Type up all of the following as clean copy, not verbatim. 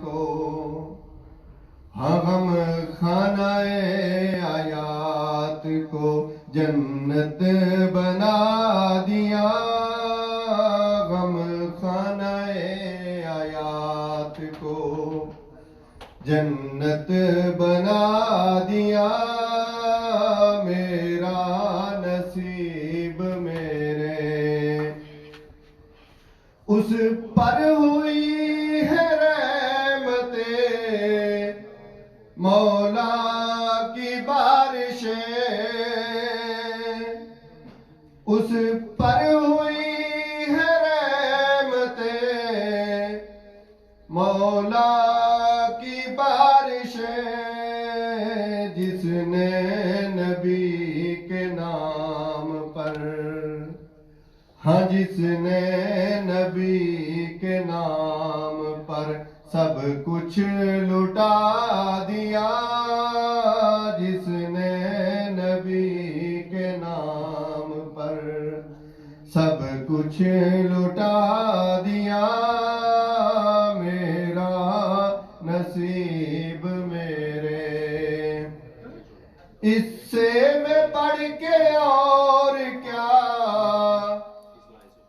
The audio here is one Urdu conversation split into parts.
کو ہاں غم خانہ آیات کو جنت بنا دیا غم خانہ آیات کو جنت بنا دیا میرا نصیب میرے اس پر ہوئی ہے رحمتیں مولا کی بارشیں اس پر ہوئی ہے رحمتیں مولا کی بارشیں جس نے نبی کے نام پر ہاں جس نے نبی کے نام پر سب کچھ لٹا دیا جس نے نبی کے نام پر سب کچھ لٹا دیا میرا نصیب میرے اس سے میں پڑھ کے اور کیا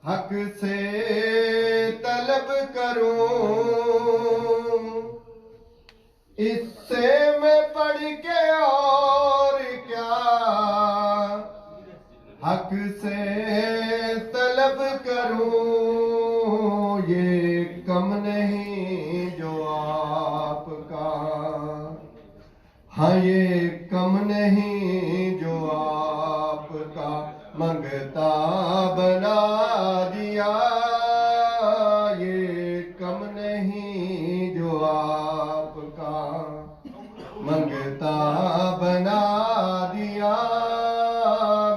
حق سے طلب کروں اس سے میں پڑھ کے اور کیا حق سے طلب کروں یہ کم نہیں جو آپ کا ہاں یہ کم نہیں جو آپ کا منگتا بنا دیا یہ کم نہیں جو آپ کا منگتا بنا دیا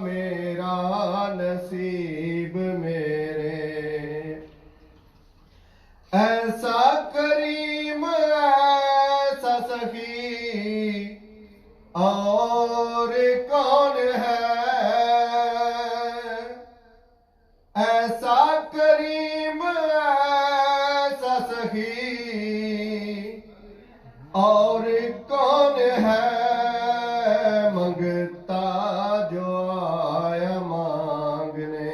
میرا نصیب میرے ایسا کریم ایسا سخی اور کون ہے ایسا کریم ایسا سخی اور کون ہے منگتا جو آیا مانگنے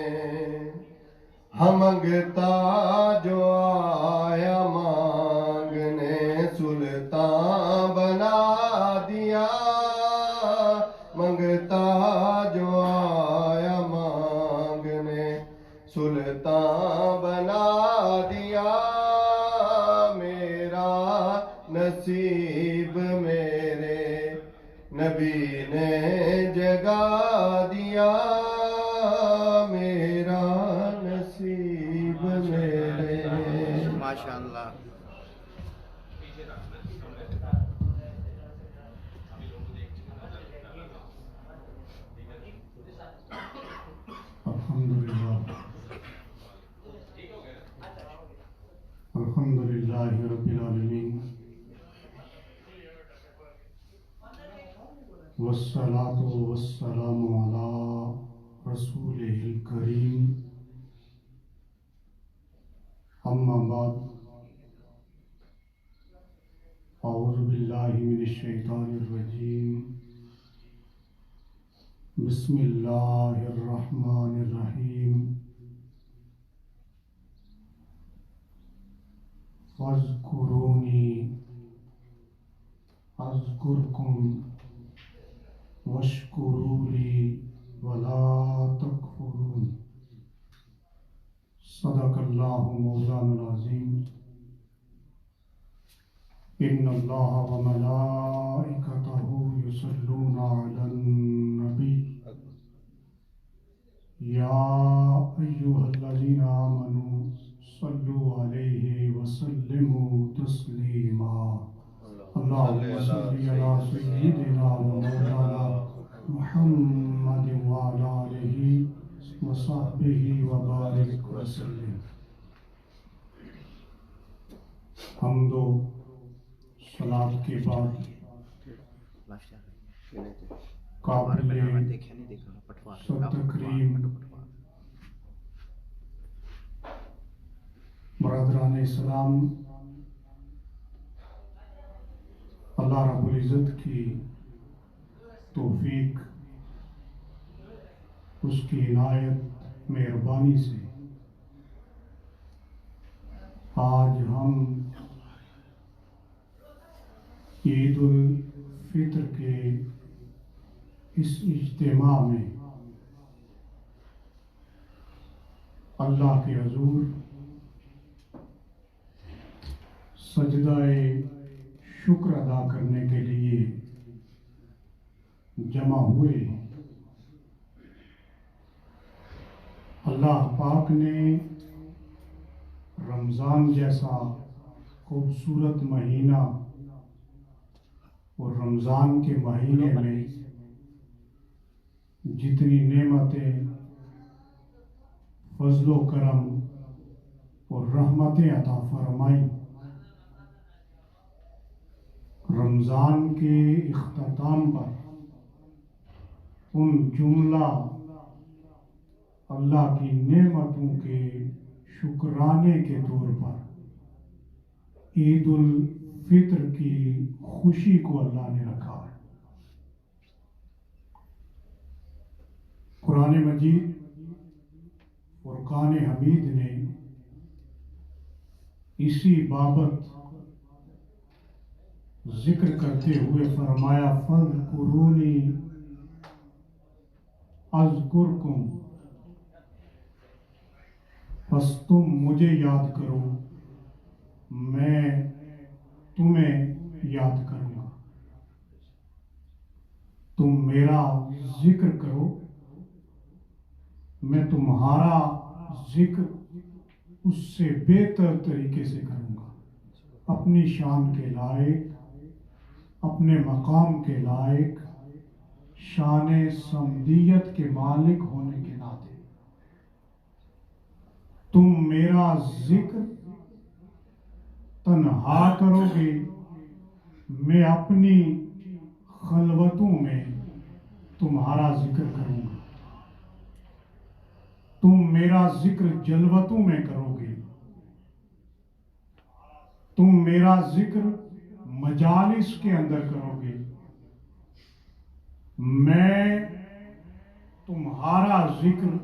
ہم منگتا جو آیا مانگنے سلطان بنا دیا منگتا جو آیا مانگنے سلطان بنا دیا میرا نصیب میرے نبی نے جگا دیا میرا نصیب میرے ماشاءاللہ الحمدللہ رب العالمین والصلاة والسلام علی رسولہ الکریم اما بعد اعوذ باللہ من الشیطان الرجیم بسم اللہ الرحمن الرحیم فاذکرونی اذکرکم واشکروا لی ولا تکفرون صدق اللہ مولانا العظیم ان اللہ وملائکتہ یصلون علی النبی یا ایہا الذین آمنوا صلوا علیہ وسلموا تسلیما اللہم صلی علی سیدنا ومولانا محمد وعلی آلہ وصحبہ وبارک وسلم حمد و صلاۃ کے بعد قابل سب تکریم برادران اسلام اللہ رب العزت کی توفیق، اس کی عنایت مہربانی سے آج ہم عید الفطر کے اس اجتماع میں اللہ کے حضور سجدہ شکر ادا کرنے کے لیے جمع ہوئے ہیں۔ اللہ پاک نے رمضان جیسا خوبصورت مہینہ اور رمضان کے مہینے میں جتنی نعمتیں، فضل و کرم اور رحمتیں عطا فرمائیں، رمضان کے اختتام پر ان جملہ اللہ کی نعمتوں کے شکرانے کے طور پر عید الفطر کی خوشی کو اللہ نے رکھا ہے۔ قرآن مجید فرقان حمید نے اسی بابت ذکر کرتے ہوئے فرمایا فَاذْكُرُونِي اذکرکم، بس تم مجھے یاد کرو میں تمہیں یاد کروں گا۔ تم میرا ذکر کرو میں تمہارا ذکر اس سے بہتر طریقے سے کروں گا، اپنی شان کے لائق، اپنے مقام کے لائق، شان صمدیت کے مالک ہونے کے ناطے تم میرا ذکر تنہا کرو گے، میں اپنی خلوتوں میں تمہارا ذکر کروں گا۔ تم میرا ذکر جلوتوں میں کرو گے، تم میرا ذکر مجالس کے اندر کرو گے، میں تمہارا ذکر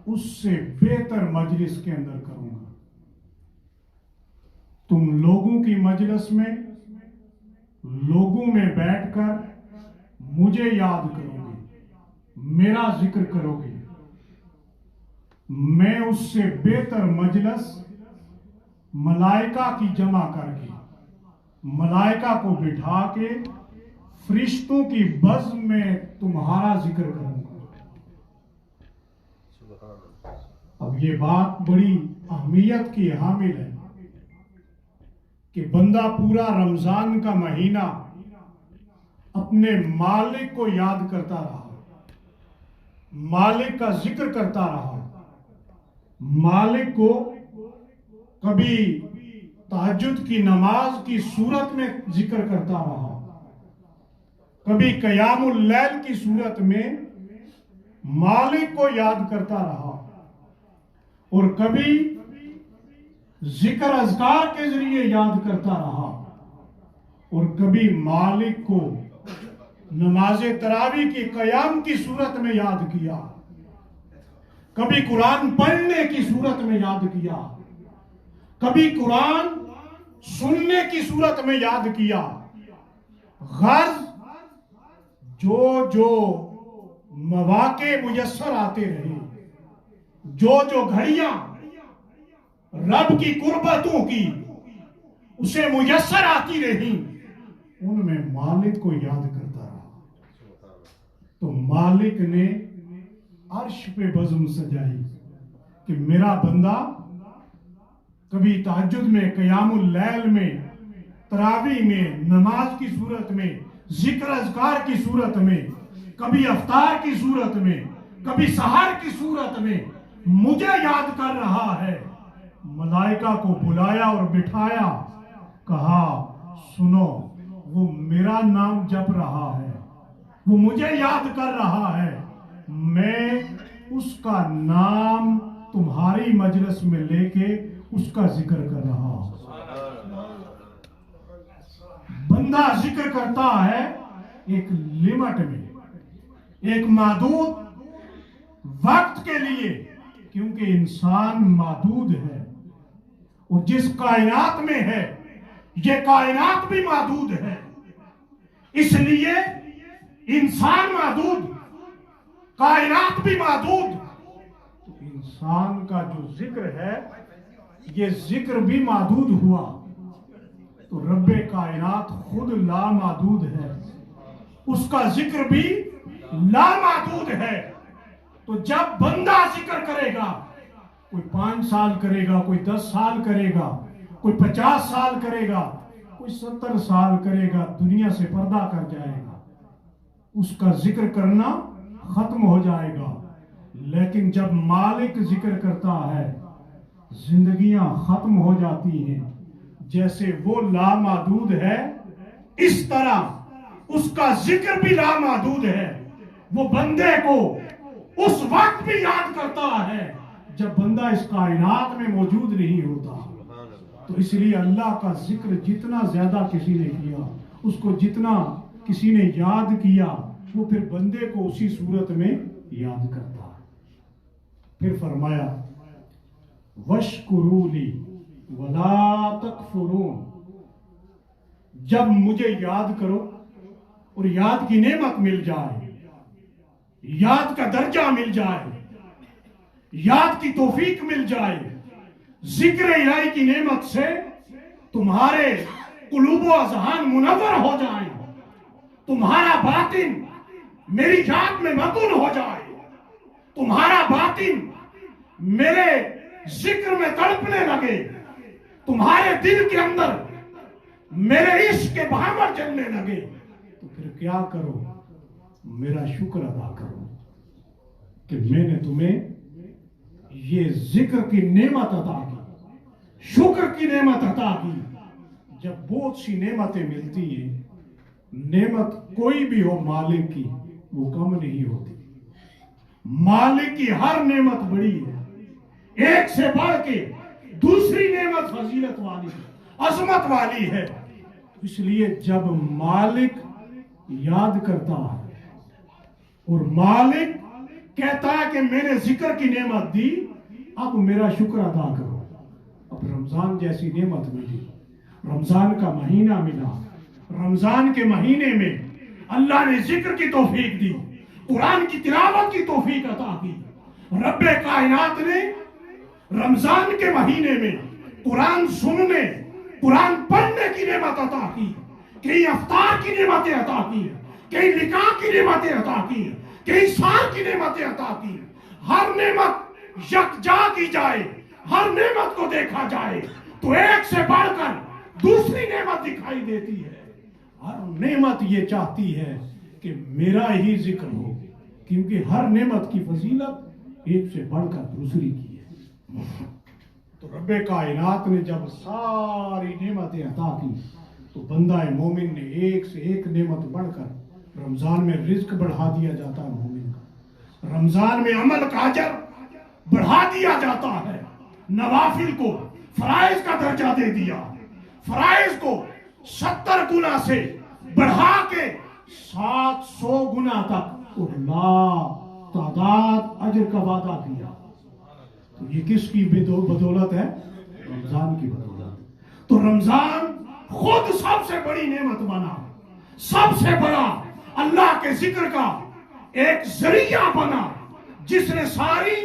اس سے بہتر مجلس کے اندر کروں گا۔ تم لوگوں کی مجلس میں، لوگوں میں بیٹھ کر مجھے یاد کرو گے، میرا ذکر کرو گے، میں اس سے بہتر مجلس ملائکہ کی جمع کر کے، ملائکہ کو بٹھا کے فرشتوں کی بزم میں تمہارا ذکر کروں گا۔ اب یہ بات بڑی اہمیت کی حامل ہے کہ بندہ پورا رمضان کا مہینہ اپنے مالک کو یاد کرتا رہا، مالک کا ذکر کرتا رہا، مالک کو کبھی تہجد کی نماز کی صورت میں ذکر کرتا رہا، کبھی قیام اللیل کی صورت میں مالک کو یاد کرتا رہا، اور کبھی ذکر اذکار کے ذریعے یاد کرتا رہا، اور کبھی مالک کو نماز تراویح کی قیام کی صورت میں یاد کیا، کبھی قرآن پڑھنے کی صورت میں یاد کیا، کبھی قرآن سننے کی صورت میں یاد کیا۔ غرض جو مواقع میسر آتے رہے، جو گھڑیاں رب کی قربتوں کی اسے میسر آتی رہی، ان میں مالک کو یاد کرتا رہا۔ تو مالک نے عرش پہ بزم سجائی کہ میرا بندہ کبھی تہجد میں، قیام اللیل میں، تراویح میں، نماز کی صورت میں، ذکر اذکار کی صورت میں، کبھی افطار کی صورت میں، کبھی سحر کی صورت میں مجھے یاد کر رہا ہے۔ ملائکہ کو بلایا اور بٹھایا، کہا سنو، وہ میرا نام جپ رہا ہے، وہ مجھے یاد کر رہا ہے، میں اس کا نام تمہاری مجلس میں لے کے اس کا ذکر کر رہا ہوں۔ بندہ ذکر کرتا ہے ایک لمٹ میں، ایک محدود وقت کے لیے، کیونکہ انسان محدود ہے، اور جس کائنات میں ہے یہ کائنات بھی محدود ہے، اس لیے انسان محدود، کائنات بھی محدود، تو انسان کا جو ذکر ہے یہ ذکر بھی محدود ہوا، تو رب کائنات خود لامحدود ہے، اس کا ذکر بھی لامحدود ہے۔ تو جب بندہ ذکر کرے گا، کوئی 5 سال کرے گا، کوئی 10 سال کرے گا، کوئی 50 سال کرے گا، کوئی 70 سال کرے گا، دنیا سے پردہ کر جائے گا، اس کا ذکر کرنا ختم ہو جائے گا۔ لیکن جب مالک ذکر کرتا ہے، زندگیاں ختم ہو جاتی ہیں۔ جیسے وہ لامحدود ہے، اس طرح اس کا ذکر بھی لامحدود ہے۔ وہ بندے کو اس وقت بھی یاد کرتا ہے جب بندہ اس کائنات میں موجود نہیں ہوتا۔ تو اس لیے اللہ کا ذکر جتنا زیادہ کسی نے کیا، اس کو جتنا کسی نے یاد کیا، وہ پھر بندے کو اسی صورت میں یاد کرتا ہے۔ پھر فرمایا وَاشْكُرُوا لِي وَلَا تَكْفُرُونَ، جب مجھے یاد کرو اور یاد کی نعمت مل جائے، یاد کا درجہ مل جائے، یاد کی توفیق مل جائے، ذکر الہی کی نعمت سے تمہارے قلوب و اذہان منور ہو جائیں، تمہارا باطن میری یاد میں مگن ہو جائے، تمہارا باطن میرے ذکر میں تڑپنے لگے، تمہارے دل کے اندر میرے عشق کے بھاور چلنے لگے، تو پھر کیا کرو؟ میرا شکر ادا کرو کہ میں نے تمہیں یہ ذکر کی نعمت عطا کی، شکر کی نعمت عطا کی۔ جب بہت سی نعمتیں ملتی ہیں، نعمت کوئی بھی ہو مالک کی، وہ کم نہیں ہوتی۔ مالک کی ہر نعمت بڑی ہے، ایک سے بڑھ کے دوسری نعمت فضیلت والی ہے، عظمت والی ہے۔ اس لیے جب مالک یاد کرتا ہے اور مالک کہتا ہے کہ میں نے ذکر کی نعمت دی، اب میرا شکر ادا کرو۔ اب رمضان جیسی نعمت ملی، رمضان کا مہینہ ملا، رمضان کے مہینے میں اللہ نے ذکر کی توفیق دی، قرآن کی تلاوت کی توفیق عطا کی۔ رب کائنات نے رمضان کے مہینے میں قرآن سننے، قرآن پڑھنے کی نعمت عطا کی، کئی افطار کی نعمتیں عطا کی، کئی نکاح کی نعمتیں عطا کی، کئی سال کی نعمتیں عطا کی۔ ہر نعمت یکجا کی جائے، ہر نعمت کو دیکھا جائے تو ایک سے بڑھ کر دوسری نعمت دکھائی دیتی ہے۔ ہر نعمت یہ چاہتی ہے کہ میرا ہی ذکر ہو، کیونکہ ہر نعمت کی فضیلت ایک سے بڑھ کر دوسری کی ہے۔ تو رب کائنات نے جب ساری نعمتیں عطا کی تو بندہ مومن نے ایک سے ایک نعمت بڑھ کر رمضان میں رزق بڑھا دیا جاتا ہے مومن کا، رمضان میں عمل کا اجر بڑھا دیا جاتا ہے، نوافل کو فرائض کا درجہ دے دیا، فرائض کو 70 گنا سے بڑھا کے 700 گنا تک اور لا تعداد اجر کا وعدہ کیا۔ تو یہ کس کی بدولت ہے؟ رمضان کی بدولت۔ تو رمضان خود سب سے بڑی نعمت بنا، سب سے بڑا اللہ کے ذکر کا ایک ذریعہ بنا، جس نے ساری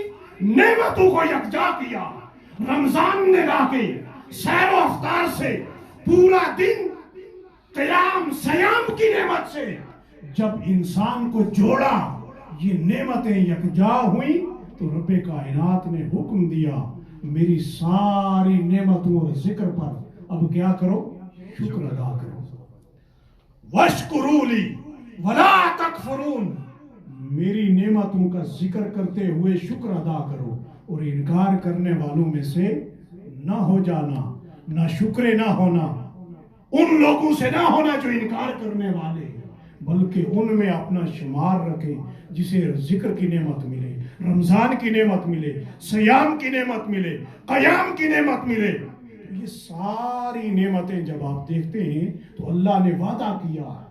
نعمتوں کو یکجا کیا۔ رمضان نے لا کے سیر و افطار سے پورا دن قیام سیام کی نعمت سے جب انسان کو جوڑا، یہ نعمتیں یکجا ہوئیں، تو رب کائنات نے حکم دیا میری ساری نعمتوں اور ذکر پر اب کیا کرو؟ شکر ادا کرو۔ وَاشْكُرُوا لِي وَلَا تَكْفُرُونَ، میری نعمتوں کا ذکر کرتے ہوئے شکر ادا کرو، اور انکار کرنے والوں میں سے نہ ہو جانا، نہ شکر نہ ہونا، ان لوگوں سے نہ ہونا جو انکار کرنے والے، بلکہ ان میں اپنا شمار رکھے جسے ذکر کی نعمت ملے، رمضان کی نعمت ملے، سیام کی نعمت ملے، قیام کی نعمت ملے۔ یہ ساری نعمتیں جب آپ دیکھتے ہیں تو اللہ نے وعدہ کیا ہے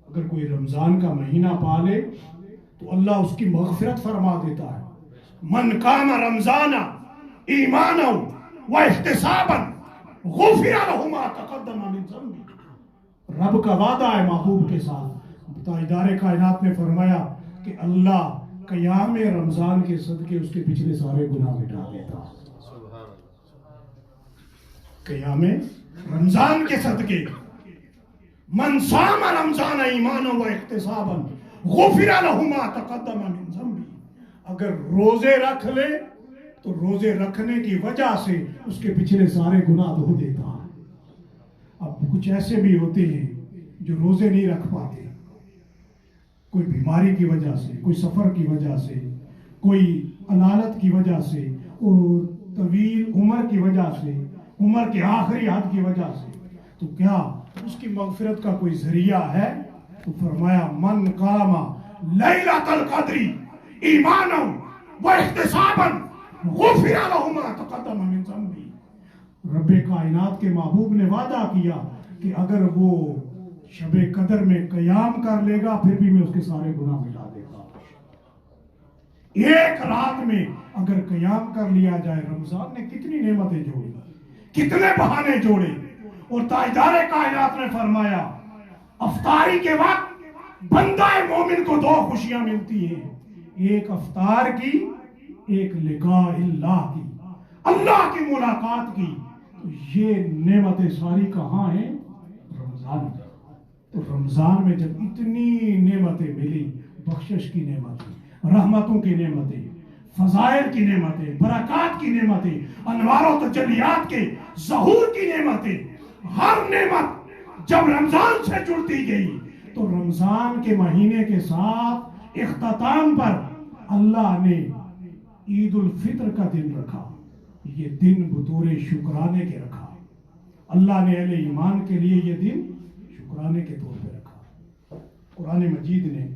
اگر کوئی رمضان کا مہینہ پالے تو اللہ اس کی مغفرت فرما دیتا ہے. من قام رمضان ایمانا و احتسابا غفر له ما تقدم من ذنبه. رب کا وعدہ ہے محبوب کے ساتھ. تاجدار کائنات نے فرمایا کہ اللہ قیام رمضان کے صدقے اس کے پچھلے سارے گناہ مٹا دیتا. قیام رمضان کے صدقے من صام رمضان ایمانا و احتسابا غفر له ما تقدم من ذنبه. اگر روزے رکھ لے تو روزے رکھنے کی وجہ سے اس کے پچھلے سارے گناہ دھو دیتا ہے. اب کچھ ایسے بھی ہوتے ہیں جو روزے نہیں رکھ پاتے، کوئی بیماری کی وجہ سے، کوئی سفر کی وجہ سے، کوئی علالت کی وجہ سے، اور طویل عمر کی وجہ سے، عمر کے آخری حد کی وجہ سے، تو کیا اس کی مغفرت کا کوئی ذریعہ ہے؟ تو فرمایا من قام لیلۃ القدر ایمانا و احتسابا غفر له ما تقدم من ذنبه. رب کائنات کے محبوب نے وعدہ کیا کہ اگر وہ شب قدر میں قیام کر لے گا پھر بھی میں اس کے سارے گناہ مٹا دے گا. ایک رات میں اگر قیام کر لیا جائے، رمضان نے کتنی نعمتیں جوڑی، کتنے بہانے جوڑے. اور تاجدار کائنات نے فرمایا افطاری کے وقت بندہ مومن کو دو خوشیاں ملتی ہیں، ایک افطار کی، ایک لقاء اللہ کی، اللہ کی ملاقات کی. تو یہ نعمتیں ساری کہاں ہیں؟ رمضان میں. تو رمضان میں جب اتنی نعمتیں ملی، بخشش کی نعمتیں، رحمتوں کی نعمتیں، فضائل کی نعمتیں، برکات کی نعمتیں، انوار و تجلیات کے ظہور کی نعمتیں، ہر نعمت جب رمضان سے جڑتی گئی تو رمضان کے مہینے کے ساتھ اختتام پر اللہ نے عید الفطر کا دن رکھا. یہ دن بطور شکرانے کے رکھا. اللہ نے اہل ایمان کے لیے یہ دن شکرانے کے طور پہ رکھا. قرآن مجید نے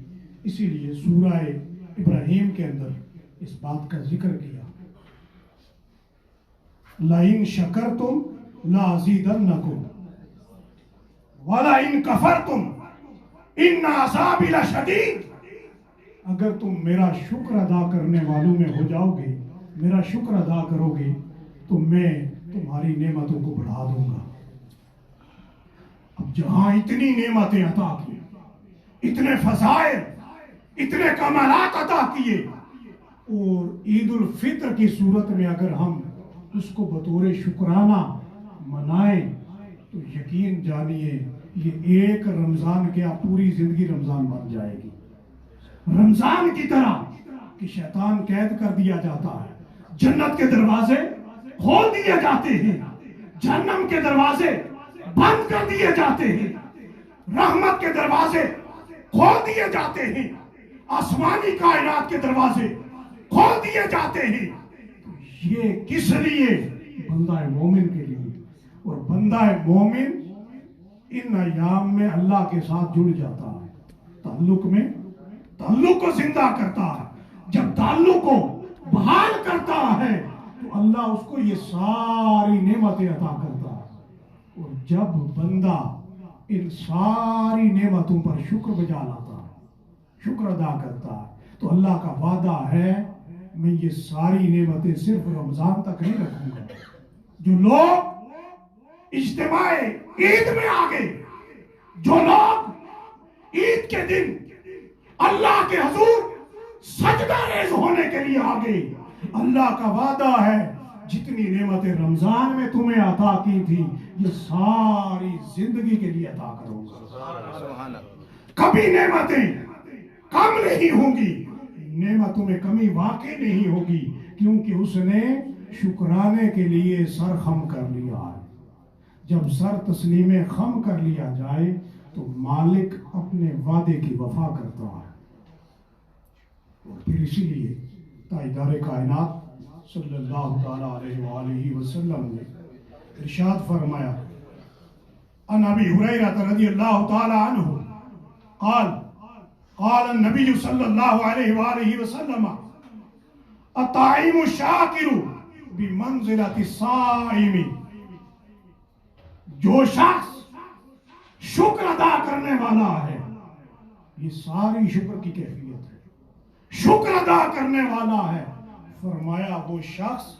اسی لیے سورہ ابراہیم کے اندر اس بات کا ذکر کیا، لَإِن شَكَرْتُمْ لَأَزِيدَنَّكُمْ وَلَإِن كَفَرْتُمْ إِنَّ عَذَابِي لَشَدِيدٌ. اگر تم میرا شکر ادا کرنے والوں میں ہو جاؤ گے، میرا شکر ادا کرو گے تو میں تمہاری نعمتوں کو بڑھا دوں گا. اب جہاں اتنی نعمتیں عطا کی، اتنے فضائل، اتنے کمالات عطا کیے، اور عید الفطر کی صورت میں اگر ہم اس کو بطور شکرانہ منائیں تو یقین جانیے یہ ایک رمضان کیا پوری زندگی رمضان بن جائے گی. رمضان کی طرح کہ شیطان قید کر دیا جاتا ہے، جنت کے دروازے کھول دیے جاتے ہیں، جہنم کے دروازے بند کر دیے جاتے ہیں، رحمت کے دروازے کھول دیے جاتے ہیں، آسمانی کائنات کے دروازے کھول دیے جاتے ہیں. یہ کس لیے؟ بندہ مومن کے لیے. اور بندہ مومن ان ایام میں اللہ کے ساتھ جڑ جاتا ہے، تعلق کو زندہ کرتا ہے. جب تعلق کو بحال کرتا ہے تو اللہ اس کو یہ ساری نعمتیں عطا کرتا ہے. اور جب بندہ ان ساری نعمتوں پر شکر بجا لاتا ہے، شکر ادا کرتا ہے، تو اللہ کا وعدہ ہے میں یہ ساری نعمتیں صرف رمضان تک نہیں رکھوں گا. جو لوگ اجتماع عید میں آگے، جو لوگ عید کے دن اللہ کے حضور سجدہ ریز ہونے کے لیے آگے، اللہ کا وعدہ ہے جتنی نعمتیں رمضان میں تمہیں عطا کی تھی یہ ساری زندگی کے لیے عطا کروں گا. کبھی نعمتیں کم نہیں ہوں گی، نعمتوں میں کمی واقع نہیں ہوگی، کیونکہ اس نے شکرانے کے لیے سر خم کر لیا ہے. جب سر تسلیم خم کر لیا جائے تو مالک اپنے وعدے کی وفا کرتا ہے. اور پھر اسی لیے تاجدار کائنات صلی اللہ تعالیٰ علیہ وآلہ وسلم نے ارشاد فرمایا، عن ابی ہریرہ رضی اللہ تعالیٰ عنہ قال قال النبی صلی اللہ علیہ وآلہ وسلم الطاعم الشاکر بمنزلۃ الصائم جو شخص شکر ادا کرنے والا ہے، یہ ساری شکر کی کیفیت ہے، شکر ادا کرنے والا ہے، فرمایا وہ شخص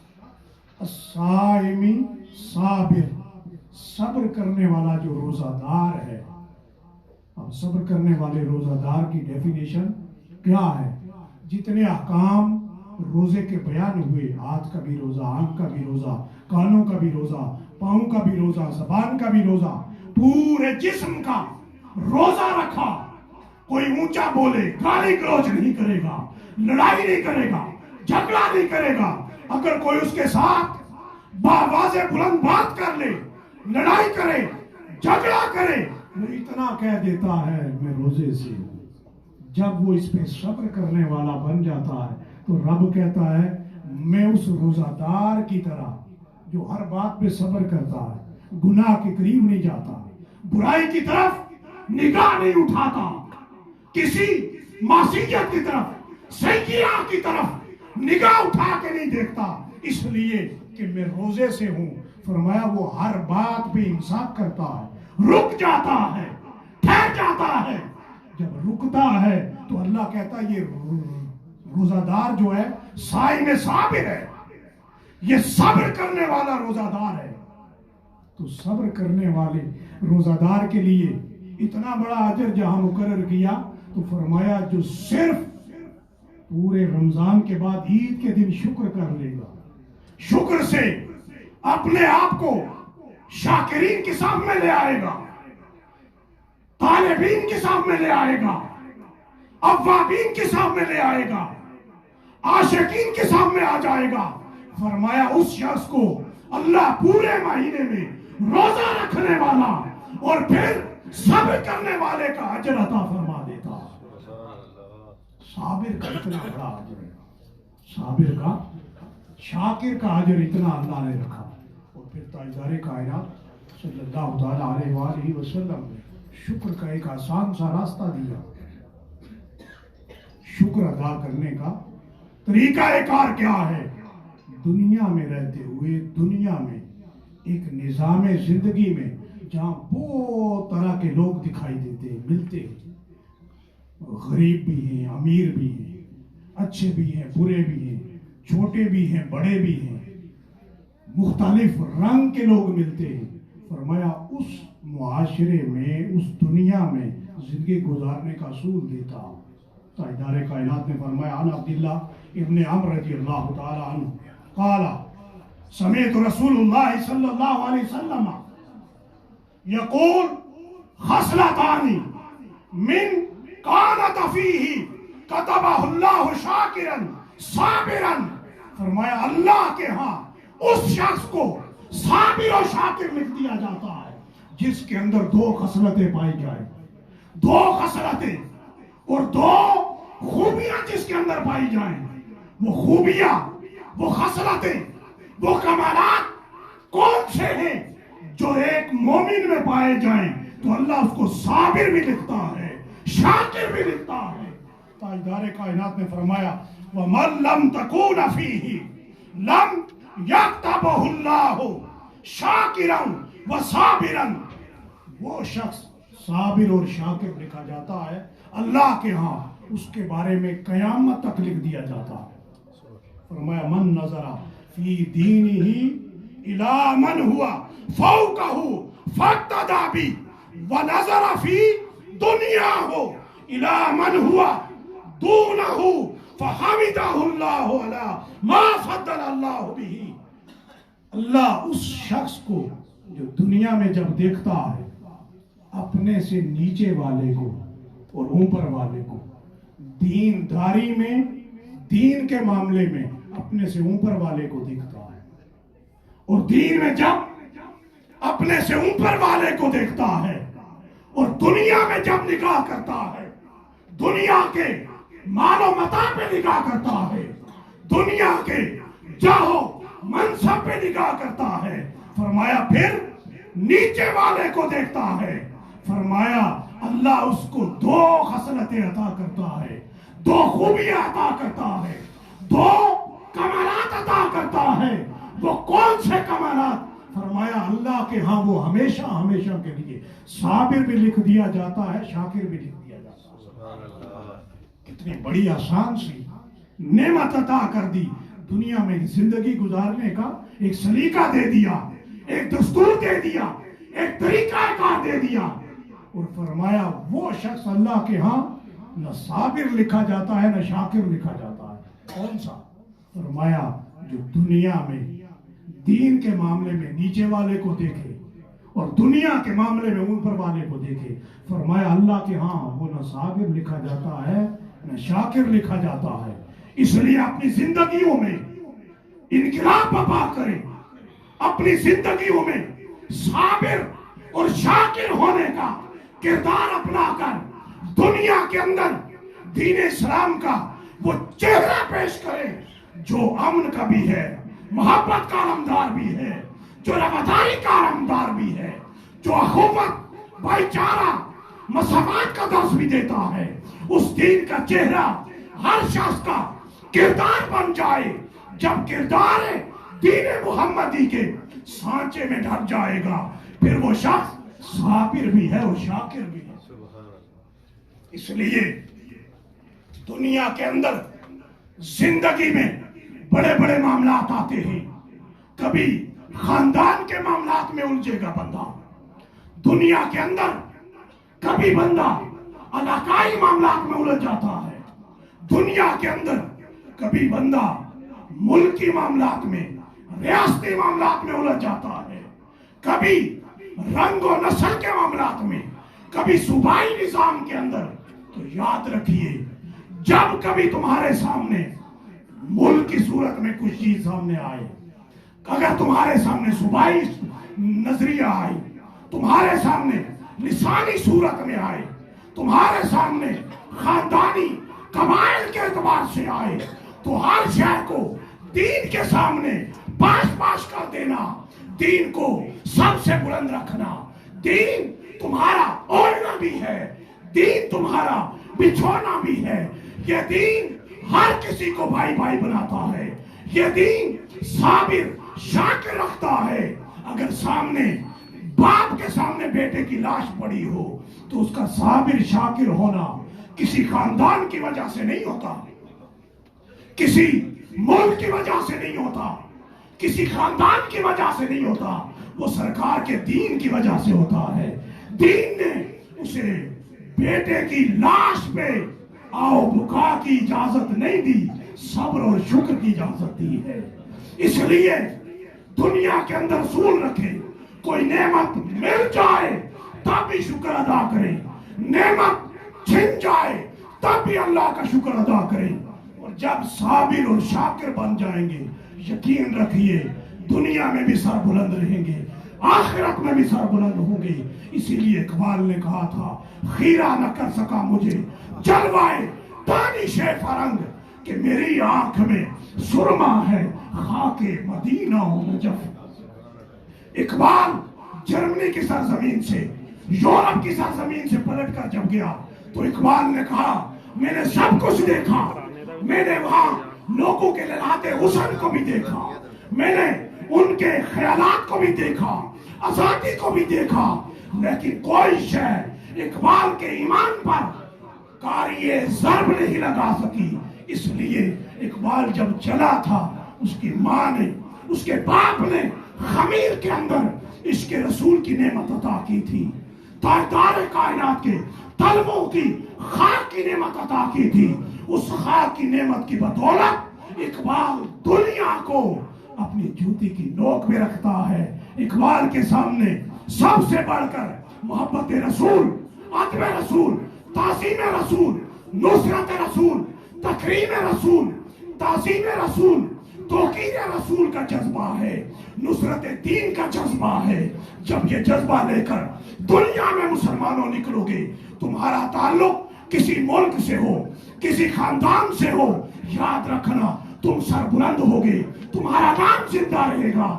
الصائمی صابر، صبر کرنے والا جو روزہ دار ہے۔ اب صبر کرنے والے روزہ دار کی ڈیفینیشن کیا ہے؟ جتنے احکام روزے کے بیان ہوئے، ہاتھ کا بھی روزہ، آنکھ کا بھی روزہ، کانوں کا بھی روزہ، پاؤں کا بھی روزہ، زبان کا بھی روزہ، پورے جسم کا روزہ رکھا۔ کوئی اونچا بولے، گالی گلوچ نہیں کرے گا، لڑائی نہیں کرے گا، جھگڑا نہیں کرے گا۔ اگر کوئی اس کے ساتھ باواز بلند بات کر لے، لڑائی کرے، جھگڑا کرے، وہ اتنا کہہ دیتا ہے میں روزے سے ہوں۔ جب وہ اس پہ صبر کرنے والا بن جاتا ہے تو رب کہتا ہے میں اس روزہ دار کی طرح جو ہر بات پہ صبر کرتا ہے، گناہ کے قریب نہیں جاتا، برائی کی طرف نگاہ نہیں اٹھاتا، کسی معصیت کی طرف، سیئات کی طرف نگاہ اٹھا کے نہیں دیکھتا، اس لیے کہ میں روزے سے ہوں۔ فرمایا وہ ہر بات پہ انصاف کرتا ہے، رک جاتا ہے، ٹھہر جاتا ہے۔ جب رکتا ہے تو اللہ کہتا ہے یہ روزہ دار جو ہے صائم صابر ہے، یہ صبر کرنے والا روزہ دار ہے۔ تو صبر کرنے والے روزہ دار کے لیے اتنا بڑا اجر جہاں مقرر کیا، تو فرمایا جو صرف پورے رمضان کے بعد عید کے دن شکر کر لے گا، شکر سے اپنے آپ کو شاکرین کی صف میں لے آئے گا، طالبین کی صف میں لے آئے گا، اوابین کی صف میں لے آئے گا، عاشقین کے سامنے آ جائے گا۔ فرمایا اس شخص کو اللہ پورے مہینے میں روزہ رکھنے والا اور پھر صبر کرنے والے کا اجر عطا فرما دیتا۔ صابر کا اتنا بڑا اجر ہے، صابر کا، شاکر کا اجر اتنا اللہ نے رکھا۔ اور پھر تاجدار کائنات صلی اللہ تعالی علیہ وآلہ وسلم نے شکر کا ایک آسان سا راستہ دیا۔ شکر ادا کرنے کا طریقہ کار کیا ہے؟ دنیا میں رہتے ہوئے، دنیا میں ایک نظام زندگی میں جہاں بہت طرح کے لوگ دکھائی دیتے ہیں، ملتے ہیں، غریب بھی ہیں، امیر بھی ہیں، اچھے بھی ہیں، برے بھی ہیں، چھوٹے بھی ہیں، بڑے بھی ہیں، مختلف رنگ کے لوگ ملتے ہیں۔ فرمایا اس معاشرے میں، اس دنیا میں زندگی گزارنے کا اصول دیتا ہوں۔ تاجدار کائنات نے فرمایا عن عبداللہ ابن عمرو رضی اللہ تعالی عنہ قال سمعت رسول اللہ صلی اللہ علیہ وسلم یقول خصلتان من کانت فیہ کتبہ اللہ شاکرا صابرا۔ فرمایا اللہ کے ہاں اس شخص کو صابر و شاکر لکھ دیا جاتا ہے جس کے اندر دو خصلتیں پائی جائیں، دو خصلتیں اور دو خوبیاں جس کے اندر پائی جائیں۔ وہ خوبیاں، وہ خصلتیں، وہ کمالات کون سے ہیں جو ایک مومن میں پائے جائیں تو اللہ اس کو صابر بھی لکھتا ہے، شاکر بھی لکھتا ہے۔ تاجدار کائنات نے فرمایا وَمَن لَمْ تَكُونَ فِيهِ لَمْ يَكْتَبْهُ اللَّهُ شَاكِرًا وَصَابِرًا۔ وہ شخص صابر اور شاکر لکھا جاتا ہے، اللہ کے ہاں اس کے بارے میں قیامت تک لکھ دیا جاتا ہے۔ فرمایا من نظر فی دینہ الی من ہوا فوقہ فاقتدی بی ونظر فی دنیاہ الی من ہوا دونہ فحمدہ اللہ علی ما فضل اللہ بہ۔ اللہ اس شخص کو جو دنیا میں جب دیکھتا ہے اپنے سے نیچے والے کو اور اوپر والے کو، دین داری میں، دین کے معاملے میں اپنے سے اوپر والے کو دیکھتا ہے، اور دین میں جب اپنے سے اوپر والے کو دیکھتا ہے اور دنیا میں جب نگاہ کرتا ہے، دنیا کے مال و متاع پہ نگاہ کرتا ہے، دنیا کے جاہو منصب پہ نگاہ کرتا ہے، فرمایا پھر نیچے والے کو دیکھتا ہے، فرمایا اللہ اس کو دو خصلتیں عطا کرتا ہے، دو خوبیاں عطا کرتا ہے، دو کمالات عطا کرتا ہے۔ وہ کون سے کمالات؟ فرمایا اللہ کے ہاں وہ ہمیشہ ہمیشہ کے لیے صابر بھی لکھ دیا جاتا ہے، شاکر بھی لکھ دیا جاتا ہے۔ کتنی بڑی آسان سی نعمت عطا کر دی، دنیا میں زندگی گزارنے کا ایک سلیقہ دے دیا، ایک دستور دے دیا، ایک طریقہ کار دے دیا، اور فرمایا وہ شخص اللہ کے ہاں نہ صابر لکھا جاتا ہے نہ شاکر لکھا جاتا ہے۔ کون سا؟ فرمایا جو دنیا میں دین کے معاملے میں نیچے والے کو دیکھے اور دنیا کے معاملے میں اوپر والے کو دیکھے، فرمایا اللہ کے ہاں وہ نہ صابر لکھا جاتا ہے نہ شاکر لکھا جاتا ہے۔ اس لیے اپنی زندگیوں میں انقلاب برپا کریں، اپنی زندگیوں میں صابر اور شاکر ہونے کا کردار اپنا کر دنیا کے اندر دین اسلام کا وہ چہرہ پیش کرے جو امن کا بھی ہے، محبت کا علمدار بھی ہے، جو رواداری کا علمدار بھی ہے، جو اخوت، بھائی چارہ، مساوات کا درس بھی دیتا ہے۔ اس دین کا چہرہ ہر شخص کا کردار بن جائے۔ جب کردار دین محمدی کے سانچے میں ڈھک جائے گا، پھر وہ شخص صابر بھی ہے اور شاکر بھی ہے۔ اس لیے دنیا کے اندر زندگی میں بڑے بڑے معاملات آتے ہیں، کبھی خاندان کے معاملات میں الجھے گا بندہ، دنیا کے اندر کبھی بندہ علاقائی معاملات میں الجھ جاتا ہے، دنیا کے اندر کبھی بندہ ملکی معاملات میں، ریاستی معاملات میں الجھ جاتا ہے، کبھی رنگ و نسل کے معاملات میں، کبھی صوبائی نظام کے اندر۔ تو یاد رکھیے جب کبھی تمہارے سامنے ملک کی صورت میں کچھ چیز سامنے آئے، اگر تمہارے سامنے صوبائی نظریہ آئے، تمہارے سامنے لسانی صورت میں آئے، تمہارے سامنے خاندانی قبائل کے اعتبار سے آئے، تو ہر شے کو دین کے سامنے پاش پاش کر دینا، دین کو سب سے بلند رکھنا۔ دین تمہارا اوڑھنا بھی ہے، دین تمہارا بچھونا بھی ہے، یہ دین ہر کسی کو بھائی بھائی بناتا ہے، یہ دین صابر شاکر رکھتا ہے۔ اگر سامنے باپ کے سامنے بیٹے کی لاش پڑی ہو تو اس کا صابر شاکر ہونا کسی خاندان کی وجہ سے نہیں ہوتا، کسی ملک کی وجہ سے نہیں ہوتا، کسی خاندان کی وجہ سے نہیں ہوتا، وہ سرکار کے دین کی وجہ سے ہوتا ہے۔ دین نے اسے بیٹے کی لاش پہ آؤ بکا کی اجازت نہیں دی، صبر اور شکر کی اجازت دی ہے۔ اس لیے دنیا کے اندر اصول رکھے، کوئی نعمت مل جائے تب بھی شکر ادا کریں، نعمت چھن جائے تب بھی اللہ کا شکر ادا کریں، اور جب صابر اور شاکر بن جائیں گے یقین رکھیے دنیا میں بھی سر بلند رہیں گے، آخرت میں بھی سر بلند ہوں گے۔ اسی لیے اقبال نے کہا تھا خیرہ نہ کر سکا مجھے جلوائے دانش فرنگ، کہ میری آنکھ میں سرما ہے خاک مدینہ و نجف۔ اقبال جرمنی کی سرزمین سے، یورپ کی سرزمین سے پلٹ کر جب گیا تو اقبال نے کہا میں نے سب کچھ دیکھا، میں نے وہاں لوگوں کے للاتے حسن کو بھی دیکھا، میں نے ان کے خیالات کو بھی دیکھا، آزادی کو بھی دیکھا، لیکن کوئی شے اقبال کے ایمان پر کاری ضرب نہیں لگا سکی۔ اس لیے اقبال جب چلا تھا اس کی ماں نے، اس کے باپ نے خمیر کے اندر عشق رسول کی نعمت عطا کی تھی، تاجدار کائنات کے طلبوں کی خاک کی نعمت عطا کی تھی۔ اس خاک کی نعمت کی بدولت اقبال دنیا کو اپنی جوتی کی نوک میں رکھتا ہے۔ اقبال کے سامنے سب سے بڑھ کر محبت رسول، ادب رسول، تعظیم رسول، نصرت رسول، تکریم رسول، تعظیم رسول، توقیر رسول کا جذبہ ہے، نصرت دین کا جذبہ ہے۔ جب یہ جذبہ لے کر دنیا میں مسلمانوں نکلو گے، تمہارا تعلق کسی ملک سے ہو، کسی خاندان سے ہو، یاد رکھنا تم سر بلند ہوگے، تمہارا نام زندہ رہے گا۔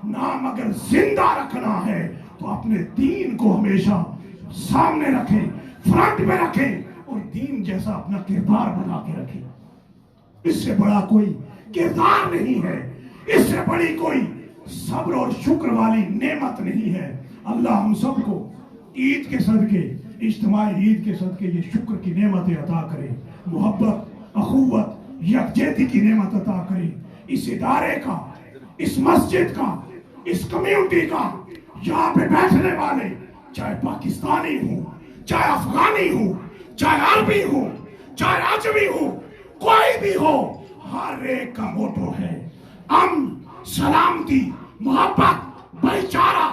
نام اگر زندہ رکھنا ہے تو اپنے دین کو ہمیشہ سامنے رکھیں، فرنٹ میں رکھیں، اور دین جیسا اپنا کردار بنا کے رکھیں۔ اس سے بڑا کوئی کردار نہیں ہے، اس سے بڑی کوئی صبر اور شکر والی نعمت نہیں ہے. اللہ ہم سب کو عید کے صدقے, اجتماعی عید کے صدقے یہ شکر کی نعمتیں عطا کرے, محبت, اخوت, یکجہتی کی نعمت عطا کرے. اس ادارے کا, اس مسجد کا, اس کمیونٹی کا, یہاں پہ بیٹھنے والے چاہے پاکستانی ہوں, چاہے افغانی ہوں, چاہے عربی ہوں, چاہے عجمی ہوں, کوئی بھی ہو, ہر ایک کا موٹو ہے امن, سلامتی, محبت, بھائی چارہ,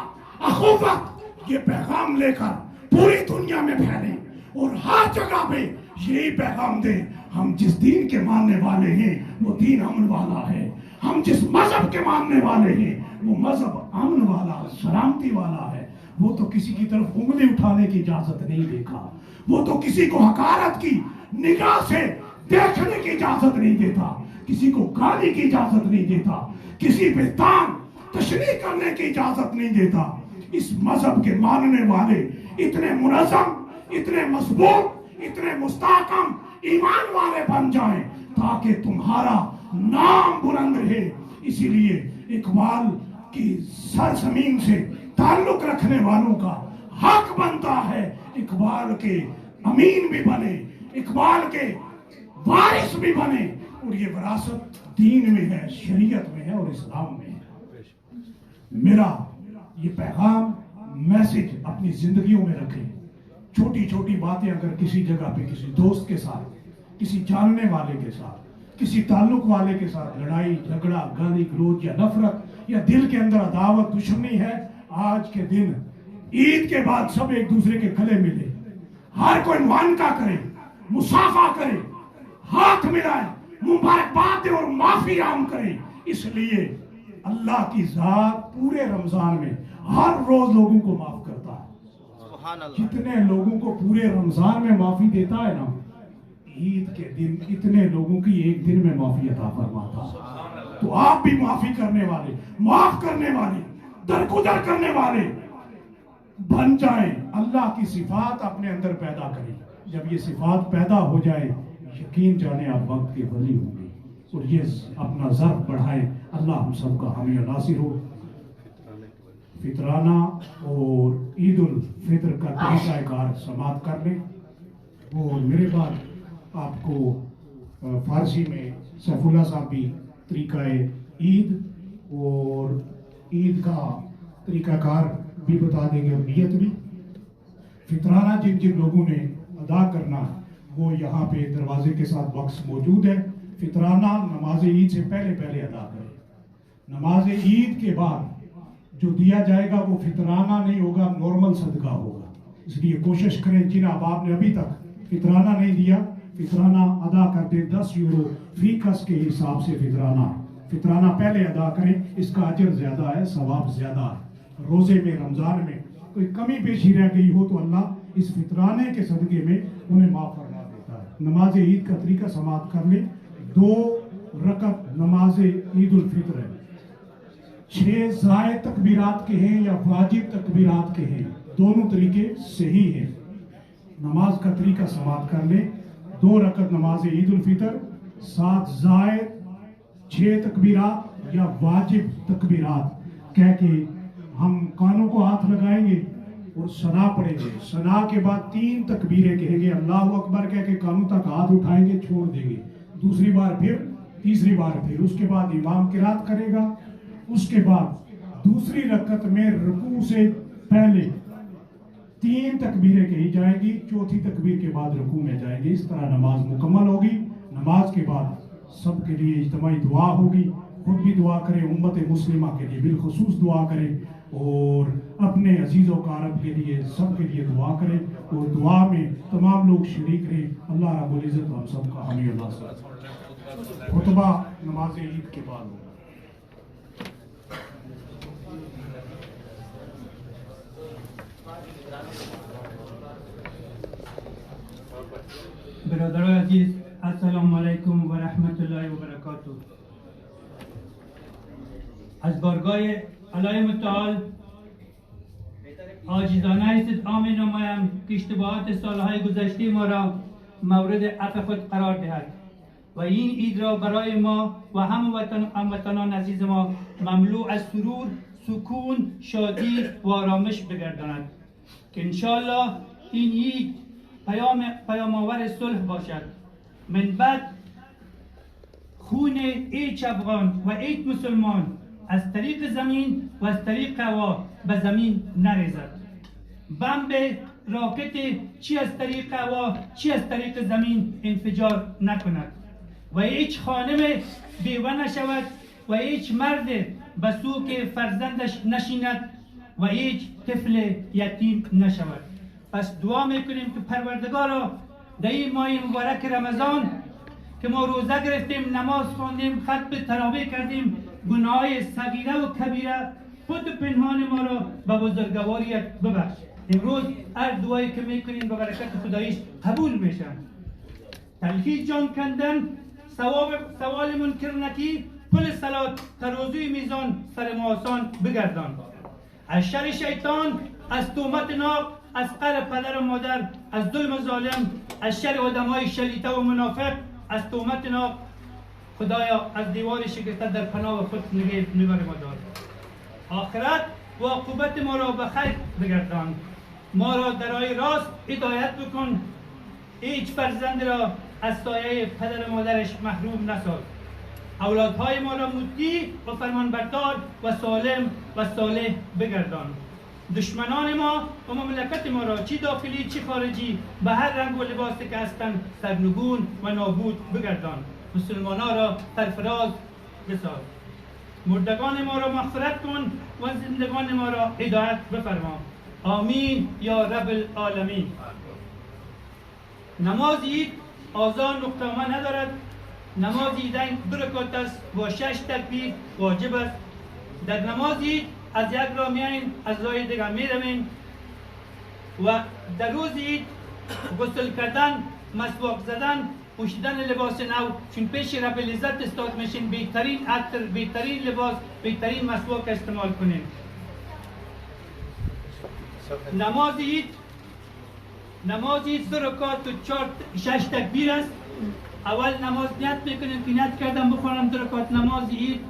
اخوت. یہ پیغام لے کر پوری دنیا میں پھیلیں اور ہر جگہ پہ یہی پیغام دیں. ہم جس دین کے ماننے والے ہیں وہ دین امن والا ہے. ہم جس مذہب کے ماننے والے ہیں وہ مذہب امن والا, سلامتی والا ہے. وہ تو کسی کی طرف انگلی اٹھانے کی اجازت نہیں دیکھا, وہ تو کسی کو حقارت کی نگاہ سے دیکھنے کی اجازت نہیں دیتا, کسی کو گالی کی اجازت نہیں دیتا, کسی پہ تان تشریح کرنے کی اجازت نہیں دیتا. اس مذہب کے ماننے والے اتنے منظم, اتنے مضبوط, اتنے مستحکم ایمان والے بن جائیں تاکہ تمہارا نام بلند رہے. اسی لیے اقبال کی سرزمین سے تعلق رکھنے والوں کا حق بنتا ہے اقبال کے امین بھی بنے, اقبال کے وارث بھی بنے. اور یہ وراثت دین میں ہے, شریعت میں ہے اور اسلام میں ہے. میرا یہ پیغام, میسج اپنی زندگیوں میں رکھیں. چھوٹی چھوٹی باتیں اگر کسی جگہ پہ کسی دوست کے ساتھ, کسی جاننے والے کے ساتھ, کسی تعلق والے کے ساتھ لڑائی جھگڑا, گالی گلوچ یا نفرت یا دل کے اندر عداوت دشمنی ہے, آج کے دن عید کے بعد سب ایک دوسرے کے گلے ملے, ہر کوئی معانقہ کرے, مصافحہ کرے, ہاتھ ملائے, مبارکباد دے اور معافی عام کرے. اس لیے اللہ کی ذات پورے رمضان میں ہر روز لوگوں کو معاف کرتا ہے. جتنے لوگوں کو پورے رمضان میں معافی دیتا ہے نا, عید کے دن اتنے لوگوں کی ایک دن میں معافی عطا فرماتا ہے. تو آپ بھی معافی کرنے والے, معاف کرنے والے, درگزر کرنے والے بن جائیں. اللہ کی صفات اپنے اندر پیدا کریں. جب یہ صفات پیدا ہو جائے, یقین جانے آپ وقت کے ولی ہوں گے اور یہ اپنا ضرب بڑھائیں. اللہ ہم سب کا حامی و ناصر ہو. فطرانہ اور عید الفطر کا طریقہ کار سماعت کر لیں. اور میرے بعد آپ کو فارسی میں سیف اللہ صاحب بھی طریقہ عید اور عید کا طریقہ کار بھی بتا دیں گے اور نیت بھی. فطرانہ جن جن لوگوں نے ادا کرنا وہ یہاں پہ دروازے کے ساتھ باکس موجود ہے. فطرانہ نماز عید سے پہلے ادا کریں. نماز عید کے بعد جو دیا جائے گا وہ فطرانہ نہیں ہوگا, نارمل صدقہ ہوگا. اس لیے کوشش کریں جن احباب نے ابھی تک فطرانہ نہیں دیا, فطرانہ ادا کر دیں. 10 یورو فی کس کے حساب سے فطرانہ پہلے ادا کریں. اس کا اجر زیادہ ہے, ثواب زیادہ ہے. روزے میں, رمضان میں کوئی کمی پیشی رہ گئی ہو تو اللہ اس فطرانے کے صدقے میں انہیں معاف فرما دیتا ہے. نماز عید کا طریقہ سماعت کر لیں. 2 رکعت نماز عید الفطر ہے. 6 زائد تکبیرات کے ہیں یا واجب تکبیرات کے ہیں, دونوں طریقے صحیح ہیں. نماز کا طریقہ سماعت کر لیں. 2 رکعت نماز عید الفطر, 7 زائد 6 تکبیرات یا واجب تکبیرات کہہ کے ہم کانوں کو ہاتھ لگائیں گے اور ثنا پڑھیں گے. ثنا کے بعد 3 تکبیریں کہیں گے, اللہ اکبر کہہ کے کانوں تک ہاتھ اٹھائیں گے, چھوڑ دیں گے. دوسری بار پھر, تیسری بار پھر. اس کے بعد امام قرات کرے گا. اس کے بعد دوسری رکعت میں رکوع سے پہلے 3 تکبیریں کہی جائیں گی, چوتھی تکبیر کے بعد رکوع میں جائیں گے. اس طرح نماز مکمل ہوگی. نماز کے بعد سب کے لیے اجتماعی دعا ہوگی. خود بھی دعا کریں, امت مسلمہ کے لیے بالخصوص دعا کریں اور اپنے عزیز و اقارب کے لیے, سب کے لیے دعا کریں. اور دعا میں تمام لوگ شریک رہیں. اللہ رب العزت ہم سب کا حامی و ناصر. خطبہ نماز عید کے بعد ہوگا. برادران عزیز السلام علیکم و رحمت الله و برکاته. از بارگاه الله متعال عاجزانه استدعا می نمایم که اشتباهات سالهای گذشته ما را مورد عفو خود قرار دهد و این عید را برای ما و هموطنان عزیز ما مملو از سرور، سکون، شادی و آرامش بگرداند که انشالله این عید پیام آور صلح باشد. من بعد خون ایچ افغان و ایچ مسلمان از طریق زمین و از طریق هوا به زمین نریزد. بمب راکت چی از طریق هوا چی از طریق زمین انفجار نکند و هیچ خانم بیوه نشود و هیچ مرد به سوک فرزندش نشیند و هیچ طفل یتیم نشود. پس دعا میکنیم که پروردگارا در این ماه مبارک رمضان که ما روزه گرفتیم، نماز خواندیم، ختم تراویح کردیم، گناهای صغیره و کبیره خود و پنهان ما را به بزرگواریت ببخش. امروز هر دعایی که میکنیم به برکت خداییش قبول میشه. تلخی جان کندن، سوال منکر نکی، پل صلات ترازوی میزان سر ما آسان بگردان. از شر شیطان، از تهمت ناق، از قهر پدر و مادر، از ظلم ظالم، از شر آدمای شلیته و منافق، از تهمت ناق خدایا از دیوار شکسته در پناه خود نگه میبر ما دار. آخرت و عاقبت ما را به خیر بگردان. ما را در راه راست هدایت بکن. هیچ فرزند را از سایه پدر و مادرش محروم نساز. اولادهای ما را مطیع و فرمانبردار و سالم و صالح بگردان. دشمنان ما و مملکت ما را چی داخلی چی خارجی به هر رنگ و لباسی که هستند سرنگون و نابود بگردان. مسلمانان را سرفراز بساز. مردگان ما را مغفرت کن و زندگان ما را هدایت بفرما. آمین یا رب العالمین. نماز عید آذان نقطه‌نما ندارد. نماز عیدین 2 رکعت است با 6 تکبیر واجب است. در نماز عید از یک راه میاییم از راه دیگر میرویم و در روز عید غسل کردن، مسواک زدن، پوشیدن لباس نو، چون پیش رب العزت استاد میشین بهترین عطر، بهترین لباس، بهترین مسواک استعمال کنیم. نماز عید 2 رکعت و 6 تکبیر است. اول نماز نیت میکنیم که نیت کردم بخونم 2 رکعت نماز عید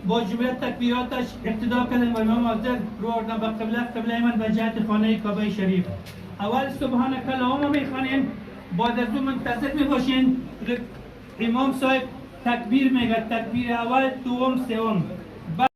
با جمله تکبیراتش ابتدا کردم و امام حاضر رو آوردم به قبله من به جهت خانه کعبه شریف. اول سبحانک اللهم میخوانیم، بعد از اون منتظر میباشین امام صاحب تکبیر میگه، تکبیر اول، دوم، سوم.